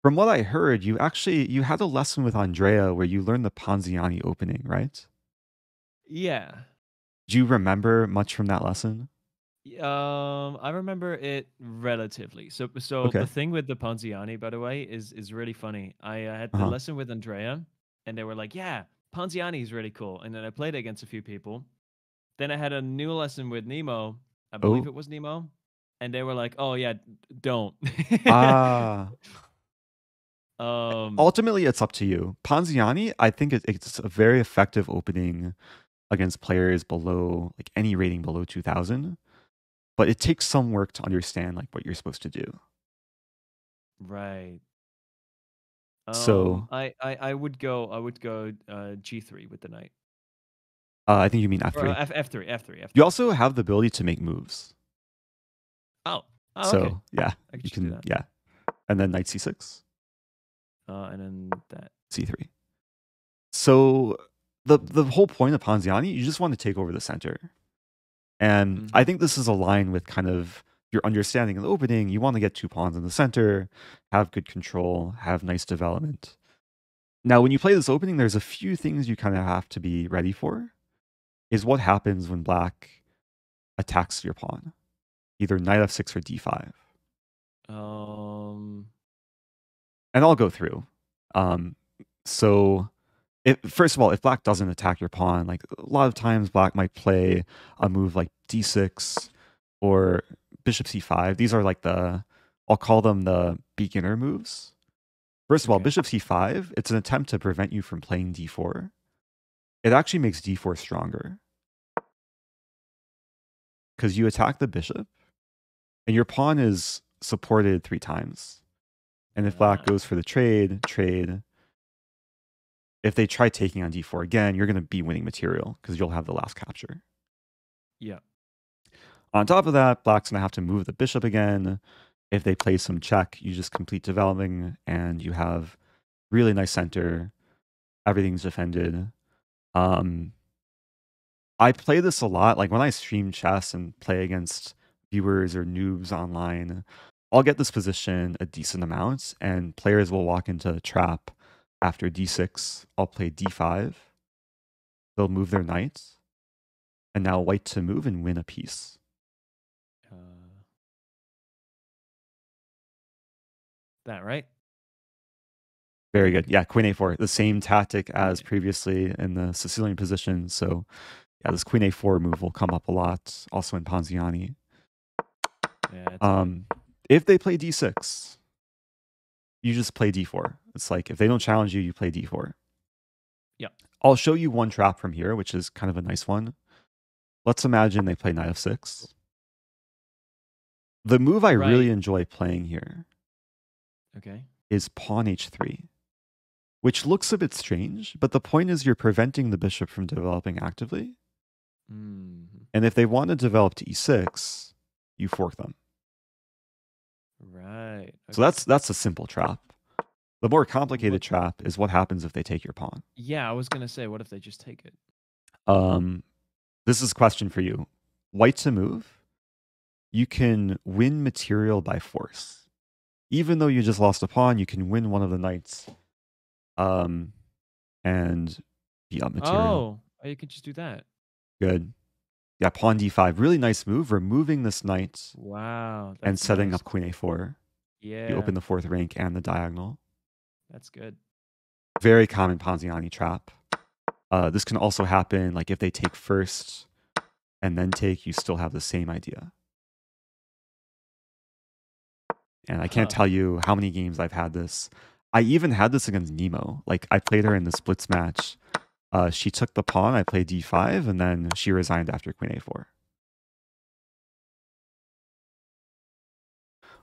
From what I heard, you had a lesson with Andrea where you learned the Ponziani opening, right? Yeah. Do you remember much from that lesson? I remember it relatively. So the Okay. thing with the Ponziani, by the way, is really funny. I had the Uh-huh. lesson with Andrea, and they were like, "Yeah, Ponziani is really cool." And then I played it against a few people. Then I had a new lesson with Nemo. I believe Oh. it was Nemo, and they were like, "Oh yeah, don't." Ah. um, Ultimately, it's up to you. Ponziani, I think it's a very effective opening against players below, like any rating below 2000, but it takes some work to understand like what you're supposed to do. right. So, I would go G3 with the knight. I think you mean Or F3. F3, F3, You F3. also have the ability to make moves. Oh. Oh, okay. So, yeah, I could you just do can, that. yeah. And then knight C6, And then that. C3. So, the whole point of Ponziani, you just want to take over the center. And I Mm-hmm. think this is aligned with kind of your understanding of the opening. You want to get two pawns in the center, have good control, have nice development. Now, when you play this opening, there's a few things you kind of have to be ready for. Is what happens when black attacks your pawn, either knight f6 or d5. Um. And I'll go through. Um, so, first of all, if black doesn't attack your pawn, like a lot of times black might play a move like d6 or bishop c5. These are like I'll call them the beginner moves. First of all, Okay. bishop c5, it's an attempt to prevent you from playing d4. It actually makes d4 stronger because you attack the bishop and your pawn is supported 3 times. And if black Ah. goes for the trade, if they try taking on d4 again, you're going to be winning material because you'll have the last capture. Yeah. On top of that, black's going to have to move the bishop again. If they play some check, you just complete developing and you have really nice center. Everything's defended. Um, I play this a lot. Like when I stream chess and play against viewers or noobs online, I'll get this position a decent amount, and players will walk into the trap after d6. I'll play d5. They'll move their knights, and now white to move and win a piece. Uh, that right? Very good. Yeah, queen a4, the same tactic as Yeah. previously in the Sicilian position. So yeah, this queen a4 move will come up a lot, also in Ponziani. Yeah. That's good. If they play d6, you just play d4. It's like if they don't challenge you, you play d4. Yeah. I'll show you one trap from here, which is kind of a nice one. Let's imagine they play knight f6. The move I really Right. enjoy playing here Okay. is pawn h3, which looks a bit strange, but the point is you're preventing the bishop from developing actively. Mm. And if they want to develop to e6, you fork them. Right. So Okay. that's a simple trap. The more complicated What? trap is what happens if they take your pawn. Yeah, I was gonna say, what if they just take it? Um, this is a question for you. White to move, you can win material by force. Even though you just lost a pawn, you can win one of the knights um, and be up material. Oh, you can just do that. Good. Yeah, pawn d5. Really nice move, removing this knight Wow, and that's setting nice. up queen a4. You Yeah, open the fourth rank and the diagonal. that's good. Very common Ponziani trap. This can also happen like if they take first and then take, you still have the same idea. And I can't Huh. tell you how many games I've had this. I even had this against Nemo. Like I played her in the splits match. She took the pawn, I played d5, and then she resigned after queen a4.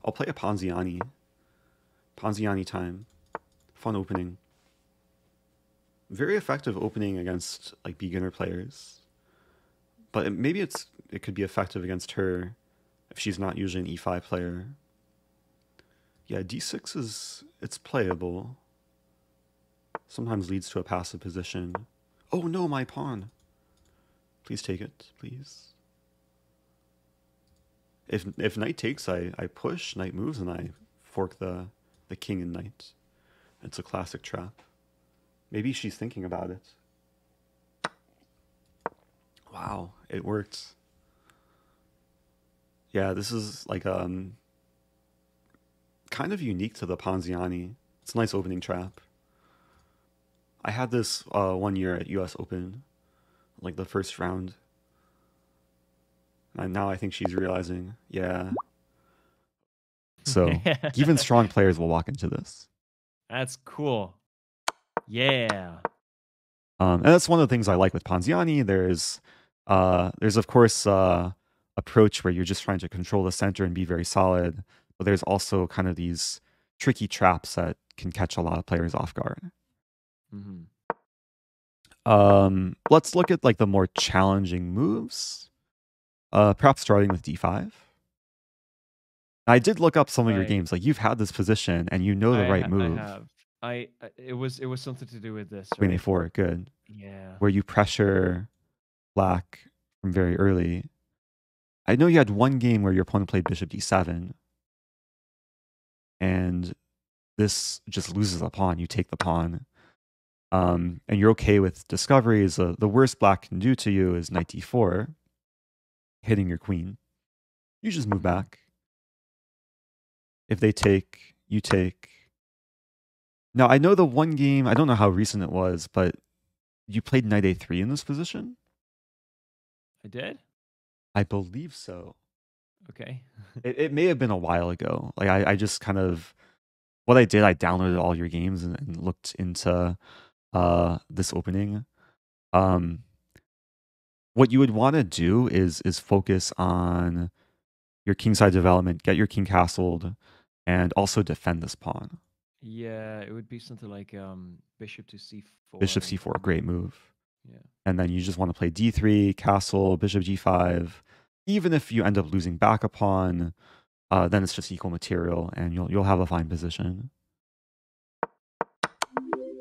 I'll play a Ponziani. Ponziani time. Fun opening. Very effective opening against like beginner players. But maybe it could be effective against her if she's not usually an e5 player. Yeah, d6 it's playable. Sometimes leads to a passive position. Oh no, my pawn. Please take it, please. If knight takes, I push, knight moves, and I fork the the king and knight. It's a classic trap. Maybe she's thinking about it. Wow, it worked. Yeah, this is like kind of unique to the Ponziani. It's a nice opening trap. I had this 1 year at US Open, like the first round. And now I think she's realizing, yeah. So even strong players will walk into this. That's cool. Yeah. And that's one of the things I like with Ponziani. There's of course approach where you're just trying to control the center and be very solid, but there's also kind of these tricky traps that can catch a lot of players off guard. Mm-hmm. Let's look at like the more challenging moves. Perhaps starting with d5. I did look up some of your games. Like you've had this position and you know the right move. I have. It was something to do with this. Queen Right? a4, good. Yeah. Where you pressure black from very early. I know you had one game where your opponent played bishop d7, and this just loses a pawn. You take the pawn, and you're okay with discoveries. The worst black can do to you is knight d4, hitting your queen. You just move back. If they take, you take. Now, I know the one game, I don't know how recent it was, but you played knight a3 in this position? I did? I believe so. Okay. It may have been a while ago. Like I just kind of, what I did, I downloaded all your games and looked into this opening. What you would want to do is focus on your kingside development, get your king castled, and also defend this pawn. Yeah, it would be something like bishop to c4. Bishop c4, great move. Yeah. And then you just want to play d3, castle, bishop g5. Even if you end up losing back a pawn, then it's just equal material, and you'll have a fine position.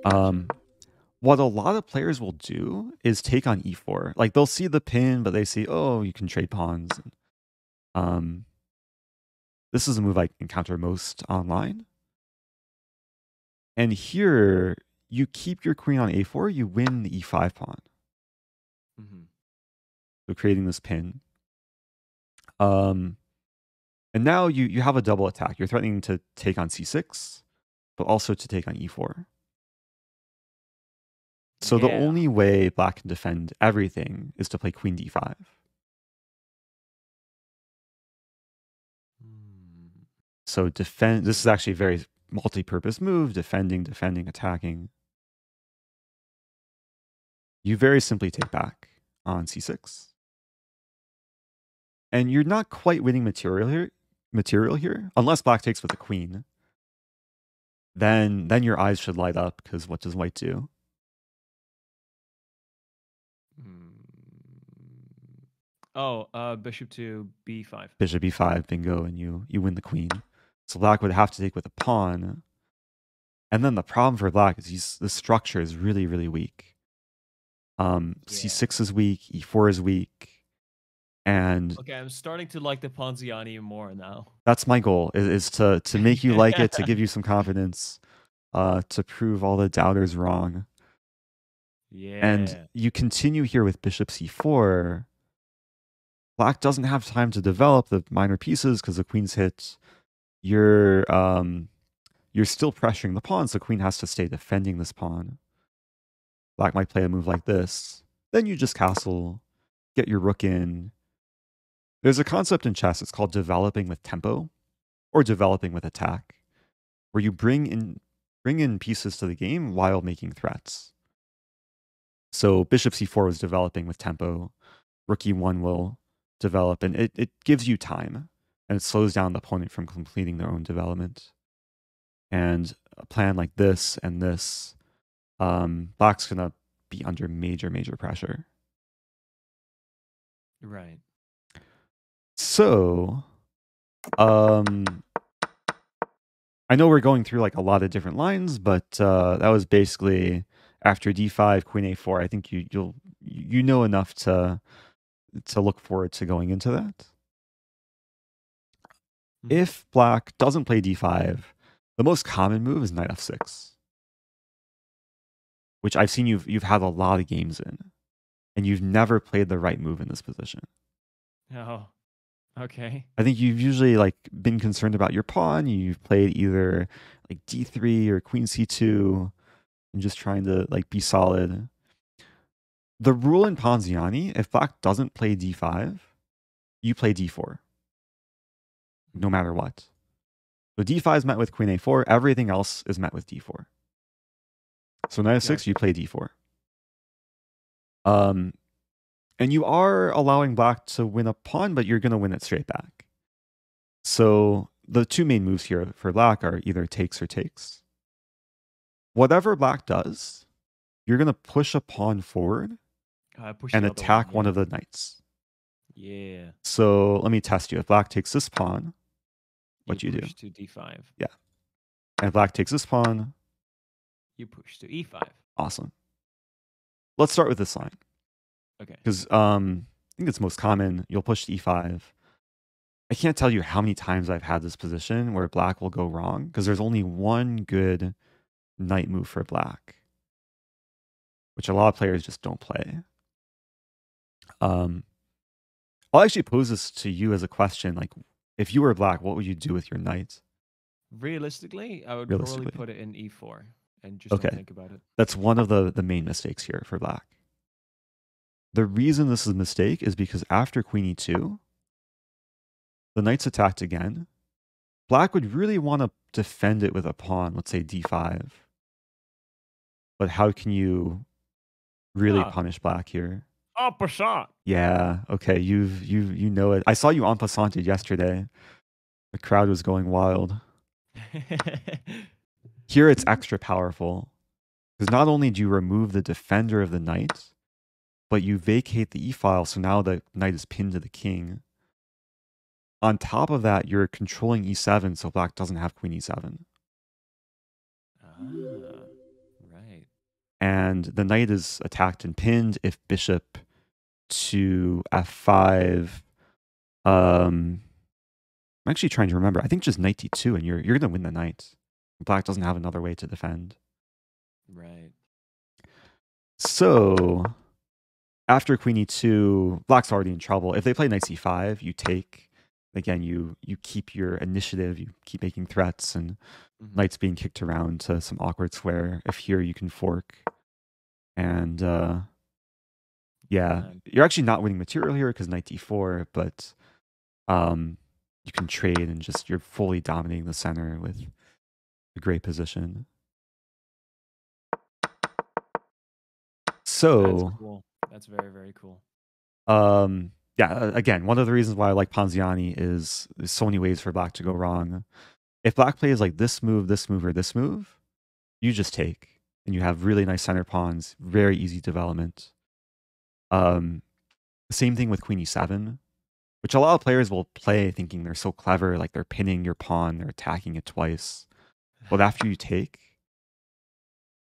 What a lot of players will do is take on e4. Like they'll see the pin, but they see, oh, you can trade pawns. This is a move I encounter most online. And here, you keep your queen on a4, you win the e5 pawn. Mm-hmm. So creating this pin. And now you have a double attack. You're threatening to take on c6, but also to take on e4. So the only way black can defend everything is to play queen d5. So defend. This is actually a very multi-purpose move: defending, attacking. You very simply take back on c6, and you're not quite winning material here, unless black takes with the queen. Then your eyes should light up, because what does white do? Oh, bishop to b5. Bishop b5, bingo, and you win the queen. So black would have to take with a pawn. And then the problem for black is the structure is really, really weak. C6 is weak, e4 is weak. And okay, I'm starting to like the Ponziani more now. That's my goal, is to make you like it, to give you some confidence, to prove all the doubters wrong. Yeah. And you continue here with bishop c4. Black doesn't have time to develop the minor pieces because the queen's hit. You're still pressuring the pawn, so the queen has to stay defending this pawn. Black might play a move like this. Then you just castle, get your rook in. There's a concept in chess, it's called developing with tempo, or developing with attack, where you bring in pieces to the game while making threats. So bishop c4 was developing with tempo. Rook e1 will develop, and it gives you time, and it slows down the opponent from completing their own development. And a plan like this and this, black's gonna be under major, major pressure. Right. So, I know we're going through like a lot of different lines, but that was basically after d5, queen a4. I think you know enough to look forward to going into that. If black doesn't play d5, The most common move is knight f6, which I've seen you've had a lot of games in, and you've never played the right move in this position. Oh, okay. I think you've usually like been concerned about your pawn. You've played either like d3 or queen c2 and just trying to like be solid. The rule in Ponziani, if black doesn't play d5, you play d4, no matter what. So d5 is met with queen a4. Everything else is met with d4. So knight f6, Gotcha. you play d4. And you are allowing black to win a pawn, but you're going to win it straight back. So the two main moves here for black are either takes or takes. Whatever black does, you're going to push a pawn forward Push and the other one. attack one of the knights. Yeah. So let me test you. If black takes this pawn, what do you do? Push to d5. Yeah. And if black takes this pawn, You push to e5. awesome. Let's start with this line. Okay. Because I think it's most common. You'll push to e5. I can't tell you how many times I've had this position where black will go wrong because there's only one good knight move for black, which a lot of players just don't play. I'll actually pose this to you as a question. Like, if you were black, what would you do with your knight? Realistically, I would probably put it in e4 and just don't think about it. That's one of the main mistakes here for black. The reason this is a mistake is because after queen e2, the knight's attacked again. Black would really want to defend it with a pawn, let's say d5. But how can you really punish black here? En passant. Yeah, okay, you know it. I saw you en passanted yesterday. The crowd was going wild. Here it's extra powerful. Because not only do you remove the defender of the knight, but you vacate the e-file, so now the knight is pinned to the king. On top of that, you're controlling e7, so black doesn't have queen e7. Right. And the knight is attacked and pinned if bishop to f5. I'm actually trying to remember. I think just knight d2, and you're going to win the knight. Black doesn't have another way to defend. Right. So after queen e2, black's already in trouble. If they play knight c5, you take. Again, you keep your initiative, you keep making threats, and knight's being kicked around to some awkward square. If here, you can fork. And yeah, you're actually not winning material here because knight d4, but you can trade and just you're fully dominating the center with a great position. So that's cool. That's very, very cool. Yeah, again, one of the reasons why I like Ponziani is there's so many ways for black to go wrong. If black plays like this move, or this move, you just take. And you have really nice center pawns, very easy development. Same thing with queen e7, which a lot of players will play thinking they're so clever, like they're pinning your pawn, they're attacking it twice. But after you take,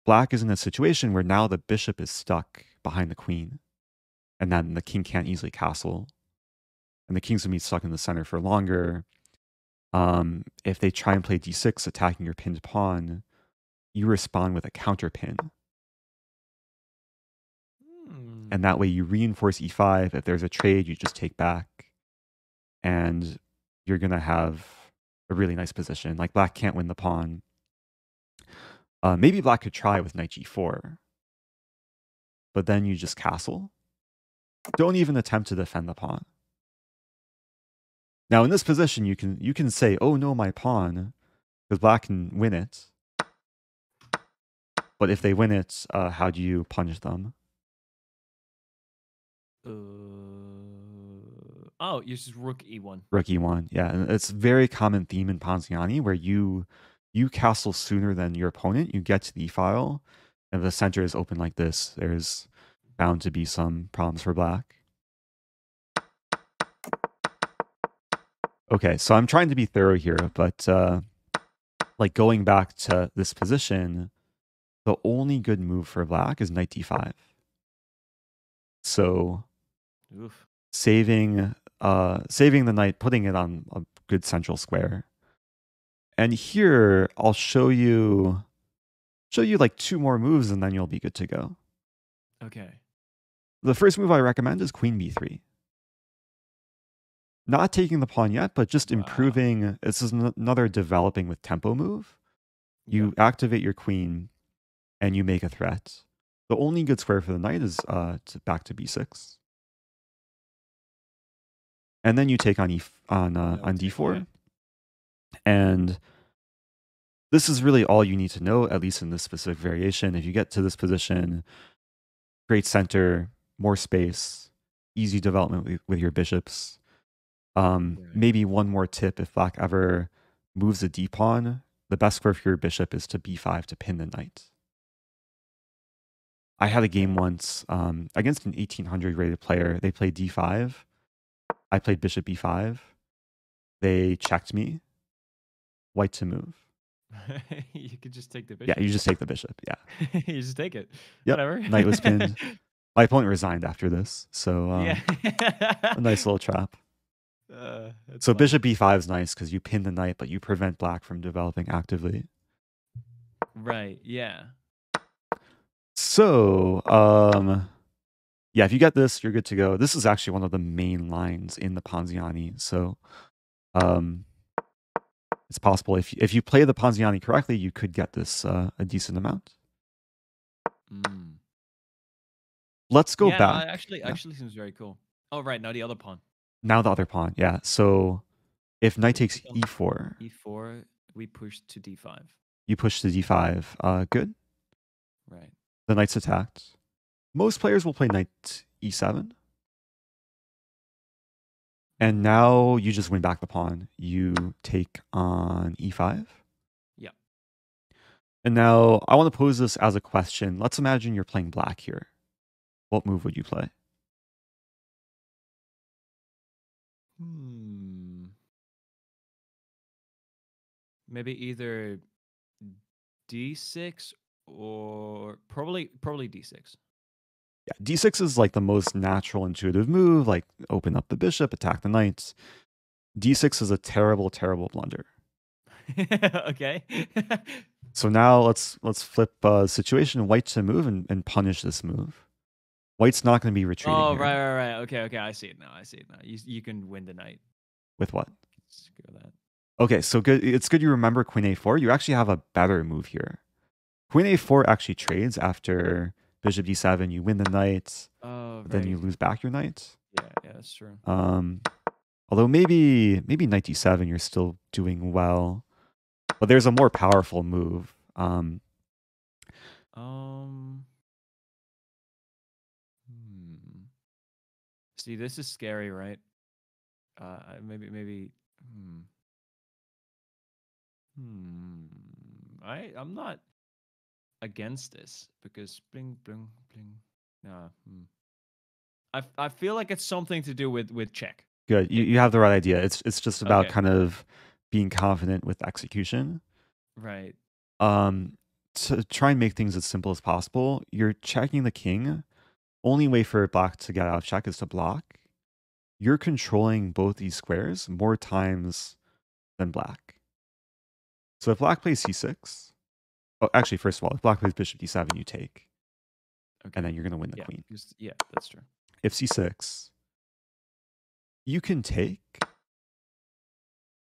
black is in a situation where now the bishop is stuck behind the queen. And then the king can't easily castle. And the king's going to be stuck in the center for longer. If they try and play d6, attacking your pinned pawn, you respond with a counter pin. And that way you reinforce e5. If there's a trade, you just take back. And you're going to have a really nice position. Like black can't win the pawn. Maybe black could try with knight g4. But then you just castle. Don't even attempt to defend the pawn. Now in this position, you can say, "Oh no, my pawn," because black can win it. But if they win it, how do you punish them? Oh, you just rook e1. Rook e1, yeah, and it's a very common theme in Ponziani where you castle sooner than your opponent. You get to the e-file, and if the center is open like this, there's bound to be some problems for black. Okay, so I'm trying to be thorough here, but like going back to this position, the only good move for black is knight d5. So saving the knight, putting it on a good central square, And here I'll show you like 2 more moves and then you'll be good to go. Okay. The first move I recommend is queen b3. Not taking the pawn yet, but just Wow. improving. This is another developing with tempo move. You Yeah. activate your queen and you make a threat. The only good square for the knight is back to b6. And then you take on d4. Okay. And this is really all you need to know, at least in this specific variation. If you get to this position, great center, more space, easy development with your bishops. Right. Maybe one more tip: if black ever moves a d pawn, the best square for your bishop is to b5 to pin the knight. I had a game once against an 1800 rated player. They played d5. I played bishop b5. They checked me. White to move. You could just take the bishop. Yeah, you just take the bishop. Yeah. You just take it. Yep. Whatever. Knight was pinned. My opponent resigned after this. So Yeah. a nice little trap. So funny. bishop b5 is nice because you pin the knight, but you prevent black from developing actively. Right. Yeah. So, yeah, if you get this, you're good to go. This is actually one of the main lines in the Ponziani. So, it's possible if you play the Ponziani correctly, you could get this a decent amount. Let's go back. Actually seems very cool. Oh, right. Now the other pawn. Now the other pawn. Yeah. So if knight takes e4. E4, we push to d5. You push to d5. Good. Right. The knight's attacked. Most players will play knight e7. And now you just win back the pawn. You take on e5. Yeah. And now I want to pose this as a question. Let's imagine you're playing black here. What move would you play? Maybe either d6 or probably d6. Yeah, d6 is like the most natural, intuitive move. Like open up the bishop, attack the knights. d6 is a terrible, terrible blunder. Okay. So now let's flip the situation. White to move and punish this move. White's not going to be retreating. Oh, here. right. Okay. I see it now. You can win the knight. With what? Let's go that. Okay, so good. It's good you remember queen a4. You actually have a better move here. Queen a4 actually trades after bishop d7. You win the knight. Oh, right. Then you lose back your knight. Yeah, that's true. Although maybe knight d7, you're still doing well. But there's a more powerful move. See, this is scary, right? Maybe. I'm not against this because bling bling bling. Nah. I feel like it's something to do with check. Good. You have the right idea. It's just about Okay. kind of being confident with execution. Right. To try and make things as simple as possible, you're checking the king. Only way for black to get out of check is to block. You're controlling both these squares more times than black. So if black plays c6, oh, actually, first of all, if black plays bishop d7, you take. Okay. And then you're going to win the queen. Yeah, that's true. If c6, you can take.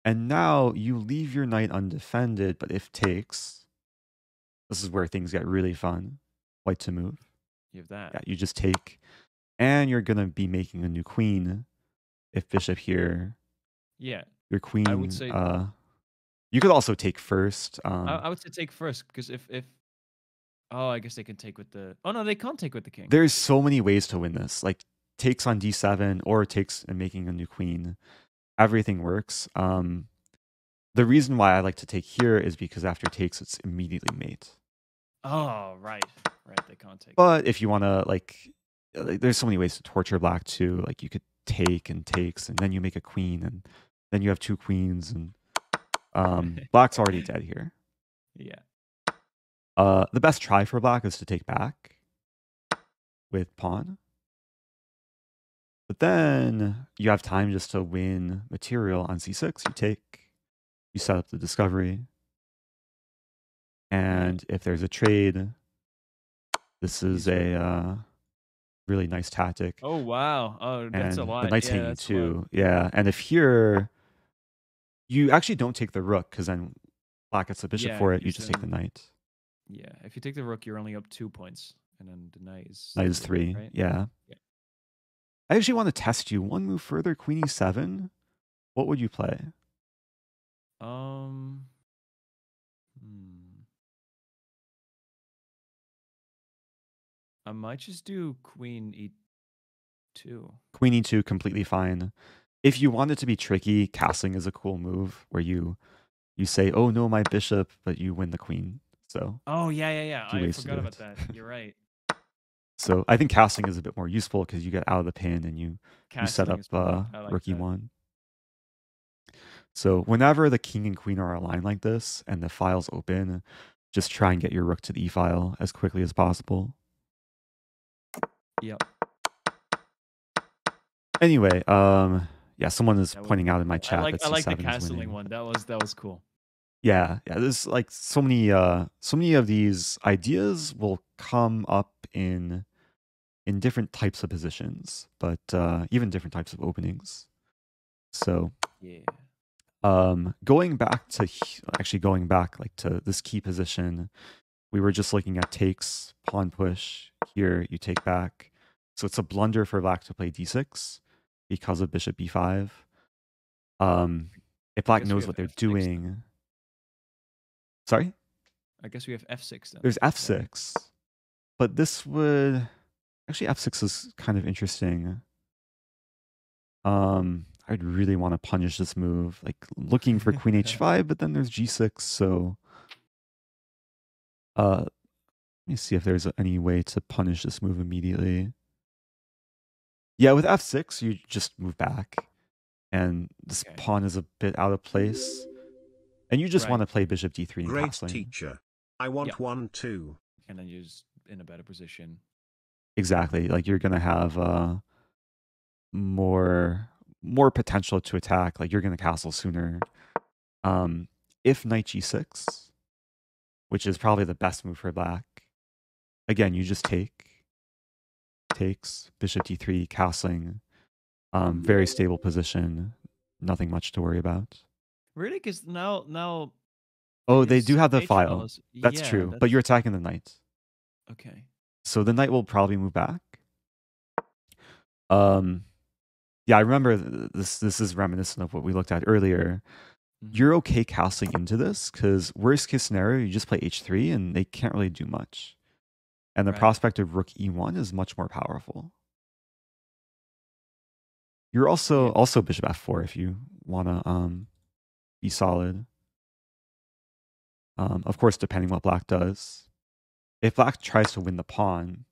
And now you leave your knight undefended, but if takes, this is where things get really fun. White to move. You have that. Yeah, you just take. And you're going to be making a new queen. If bishop here. Yeah. Your queen. I would say. You could also take first. I would say take first because if. Oh, I guess they can take with the. Oh no, they can't take with the king. There's so many ways to win this. Like takes on d7 or takes and making a new queen. Everything works. The reason why I like to take here is because after takes, it's immediately mate. Oh, right. They can't take. But if you want to like, there's so many ways to torture black too. Like you could take and takes, and then you make a queen, and then you have two queens, and black's already dead here. Yeah. The best try for black is to take back with pawn. But then you have time just to win material on c6. You take. you set up the discovery. And if there's a trade, this is a really nice tactic. Oh wow. Oh, that's a And the lot. knight's Yeah, hanging that's a lot. too. Yeah. And if here, you actually don't take the rook because then black gets the bishop Yeah, for it. You because just take the then knight. yeah, if you take the rook, you're only up 2 points, and then the knight is Knight is 3, 3. right? Yeah. Yeah. I actually want to test you one move further. Queen e7. What would you play? Um. Hmm. I might just do queen e2. Queen e2, completely fine. If you want it to be tricky, castling is a cool move where you say, "Oh no, my bishop," but you win the queen. So Oh yeah, yeah, yeah. you I wasted forgot about it. that. You're right. So I think casting is a bit more useful because you get out of the pin and you set Castling up is smart. I like rook that. e1. So whenever the king and queen are aligned like this and the file's open, just try and get your rook to the e file as quickly as possible. Yep. Anyway, yeah, someone is That was pointing out in my cool. chat that I like the c7 is castling winning. one. That was cool. Yeah, yeah. There's like so many of these ideas will come up in different types of positions, but even different types of openings. So Yeah. going back to actually going back like to this key position, we were just looking at takes, pawn push. Here you take back. So it's a blunder for black to play d6 because of bishop b5. If I black guess we knows have what they're f6 then. doing. Sorry? I guess we have f6 then. There's Right? f6. But this would actually f6 is kind of interesting. I'd really want to punish this move, like looking for queen h5, but then there's g6, so let me see if there's any way to punish this move immediately. Yeah, with f6, you just move back, and this Okay. pawn is a bit out of place, and you just want Right. to play bishop d3 and Great castling. teacher. I Yeah. want one too. And then you're just in a better position. Exactly, like you're gonna have more potential to attack. Like you're gonna castle sooner. If knight g6, which is probably the best move for black, again you just takes bishop d3 castling. Very stable position, nothing much to worry about. Really? Because now Oh, they do his have the H file file. is That's yeah. true, but you're That's attacking the knight, okay. so the knight will probably move back. um yeah, I remember this is reminiscent of what we looked at earlier. Mm-hmm. You're okay castling into this because worst case scenario, you just play h3 and they can't really do much. And the Right. prospect of rook e1 is much more powerful. You're also bishop f4 if you want to be solid. Of course, depending what black does. If black tries to win the pawn,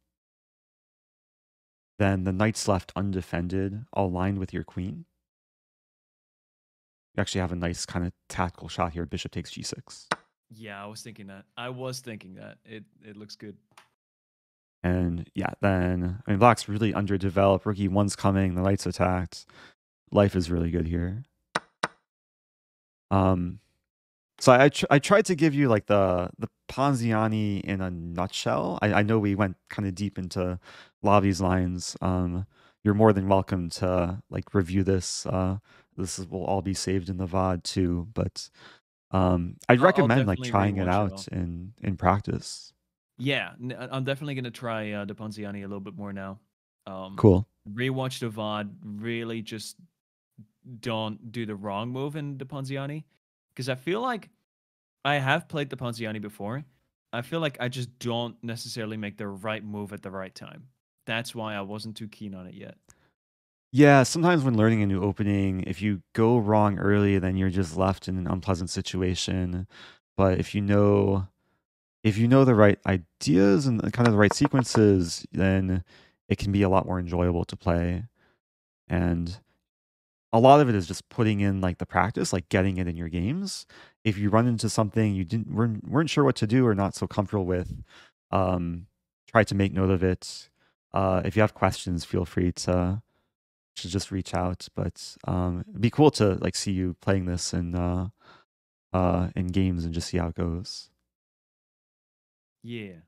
then the knight's left undefended, aligned with your queen. You actually have a nice kind of tactical shot here. Bishop takes g6. Yeah, I was thinking that. I was thinking that. It looks good. And yeah, then I mean black's really underdeveloped. Rook e1's coming. The knight's attacked. Life is really good here. So I tried to give you like the Ponziani in a nutshell. I know we went kind of deep into Lavi's lines. You're more than welcome to like review this. Will all be saved in the VOD too. But I'd I'll recommend like definitely trying it rewatch it all. out in practice. Yeah, I'm definitely gonna try the Ponziani a little bit more now. Cool. Rewatch the VOD. Really, just don't do the wrong move in the Ponziani, because I feel like I have played the Ponziani before. I feel like I just don't necessarily make the right move at the right time. That's why I wasn't too keen on it yet. Yeah, sometimes when learning a new opening, if you go wrong early, then you're just left in an unpleasant situation. But if you know the right ideas and kind of the right sequences, then it can be a lot more enjoyable to play. And a lot of it is just putting in like the practice, like getting it in your games. If you run into something you weren't sure what to do or not so comfortable with, try to make note of it. If you have questions, feel free to just reach out. But it'd be cool to like see you playing this in games and just see how it goes. Yeah.